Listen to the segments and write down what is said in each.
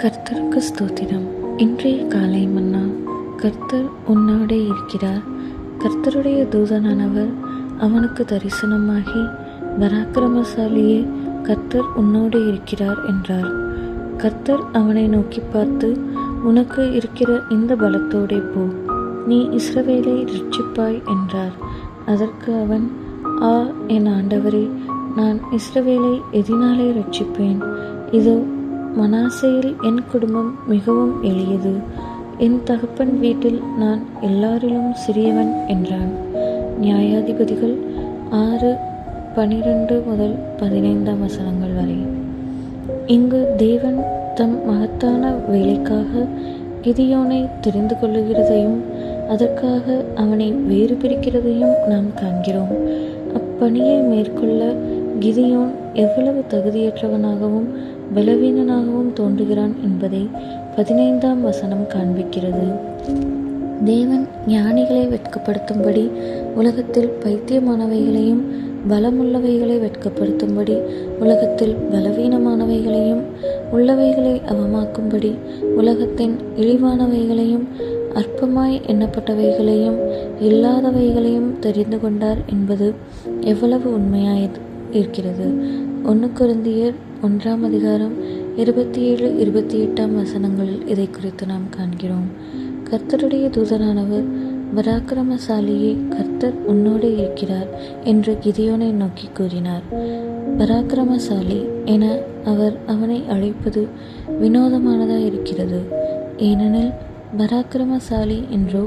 கர்த்தருக்கு ஸ்தோத்திரம். இன்றைய காலை மன்னா. கர்த்தர் உன்னோடே இருக்கிறார். கர்த்தருடைய தூதனானவர் அவனுக்கு தரிசனமாகி, பராக்கிரமசாலியே, கர்த்தர் உன்னோடே இருக்கிறார் என்றார். கர்த்தர் அவனை நோக்கி பார்த்து, உனக்கு இருக்கிற இந்த பலத்தோடே போ, நீ இஸ்ரவேலை இரட்சிப்பாய் என்றார். அதற்கு அவன், ஆ என் ஆண்டவரே, நான் இஸ்ரவேலை எதினாலே இரட்சிப்பேன்? இதோ, மனாசேயில் என் குடும்பம் மிகவும் எளியது, என் தகப்பன் வீட்டில் நான் எல்லாரிலும் சிறியவன் என்றான். நியாயாதிபதிகள் 6:12-15 வரை. இங்கு தேவன் தம் மகத்தான வேலைக்காக கிதியோனை தெரிந்து கொள்ளுகிறதையும் அதற்காக அவனை வேறு பிரிக்கிறதையும் நாம் காண்கிறோம். அப்பணியை மேற்கொள்ள கிதியோன் எவ்வளவு தகுதியற்றவனாகவும் பலவீனனாகவும் தோன்றுகிறான் என்பதை 15 காண்பிக்கிறது. தேவன் ஞானிகளை வெட்கப்படுத்தும்படி உலகத்தில் பைத்தியமானவைகளையும், பலமுள்ளவைகளை வெட்கப்படுத்தும்படி உலகத்தில் பலவீனமானவைகளையும், உள்ளவைகளை அவமாக்கும்படி உலகத்தின் இழிவானவைகளையும், அற்பமாய் எண்ணப்பட்டவைகளையும், இல்லாதவைகளையும் தெரிந்து கொண்டார் என்பது எவ்வளவு உண்மையாய் இருக்கிறது. 1 கொரிந்தியர் 1:27-28 இதை குறித்து நாம் காண்கிறோம். கர்த்தருடைய தூதனானவர், பராக்கிரமசாலியே, கர்த்தர் உன்னோடே இருக்கிறார் என்று கிதியோனை நோக்கி கூறினார். பராக்கிரமசாலி என அவர் அவனை அழைப்பது வினோதமானதாய் இருக்கிறது. ஏனெனில் பராக்கிரமசாலி என்றோ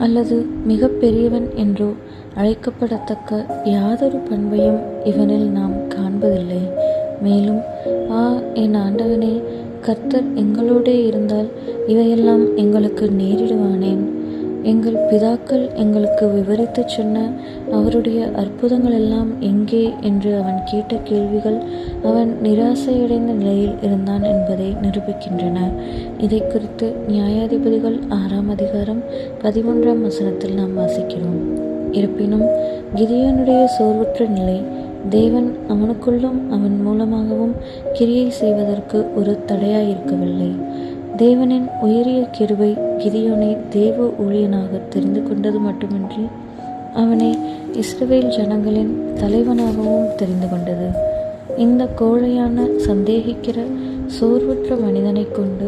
அல்லது மிக பெரியவன் என்றோ அழைக்கப்படத்தக்க யாதொரு பண்பையும் இவனில் நாம் காண்பதில்லை. மேலும், ஆ என் ஆண்டவனே, கர்த்தர் எங்களோடே இருந்தால் இவையெல்லாம் எங்களுக்கு நேரிடுவானேன்? எங்கள் பிதாக்கள் எங்களுக்கு விவரித்து சொன்ன அவருடைய அற்புதங்கள் எல்லாம் எங்கே என்று அவன் கேட்ட கேள்விகள் அவன் நிராசையடைந்த நிலையில் இருந்தான் என்பதை நிரூபிக்கின்றன. இதை குறித்து நியாயாதிபதிகள் 6:13 நாம் வாசிக்கிறோம். இருப்பினும் கிதியோனுடைய சோர்வுற்ற நிலை தேவன் அவனுக்குள்ளும் அவன் மூலமாகவும் கிரியை செய்வதற்கு ஒரு தடையாயிருக்கவில்லை. தேவனின் உயரிய கிருபை கிதியோனை தேவ ஊழியனாக தெரிந்து கொண்டது மட்டுமின்றி அவனை இஸ்ரவேல் ஜனங்களின் தலைவனாகவும் தெரிந்து கொண்டது. இந்த கோழையான, சந்தேகிக்கிற, சோர்வுற்ற மனிதனை கொண்டு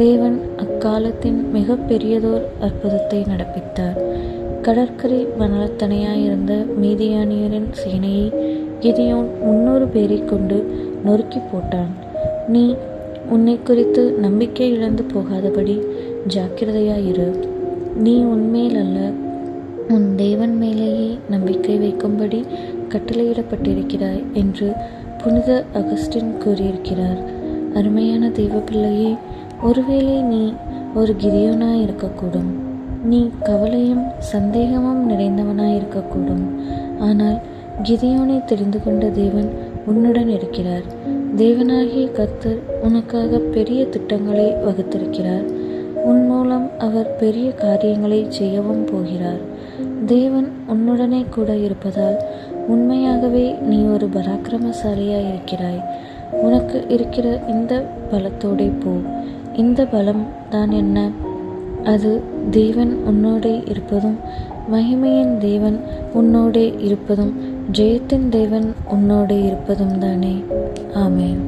தேவன் அக்காலத்தின் மிக பெரியதோர் அற்புதத்தை நடப்பித்தார். கடற்கரை மணலத்தனையாயிருந்த மீதியானியரின் சேனையை கிதியோன் 300 பேரை கொண்டு நொறுக்கி போட்டான். நீ உன்னை குறித்து நம்பிக்கை இழந்து போகாதபடி ஜாக்கிரதையாயிரு. நீ உன்மேல் அல்ல, உன் தேவன் மேலேயே நம்பிக்கை வைக்கும்படி கட்டளையிடப்பட்டிருக்கிறாய் என்று புனித அகஸ்டின் கூறியிருக்கிறார். அருமையான தேவ பிள்ளையே, ஒருவேளை நீ ஒரு கிதியோனாயிருக்கக்கூடும். நீ கவலையும் சந்தேகமும் நிறைந்தவனாயிருக்கக்கூடும். ஆனால் கிதியோனை தெரிந்து கொண்ட தேவன் உன்னுடன் இருக்கிறார். தேவனாகிய கர்த்தர் உனக்காக பெரிய திட்டங்களை வகுத்திருக்கிறார். உன் மூலம் அவர் பெரிய காரியங்களை செய்யவும் போகிறார். தேவன் உன்னுடனே கூட இருப்பதால் உண்மையாகவே நீ ஒரு பராக்கிரமசாலியாய் இருக்கிறாய். உனக்கு இருக்கிற இந்த பலத்தோடே போ. இந்த பலம் தான் என்ன? அது தேவன் உன்னோடே இருப்பதும், மகிமையின் தேவன் உன்னோடே இருப்பதும், ஜெயத்தின் தேவன் உன்னோடே இருப்பதும் தானே. ஆமென்.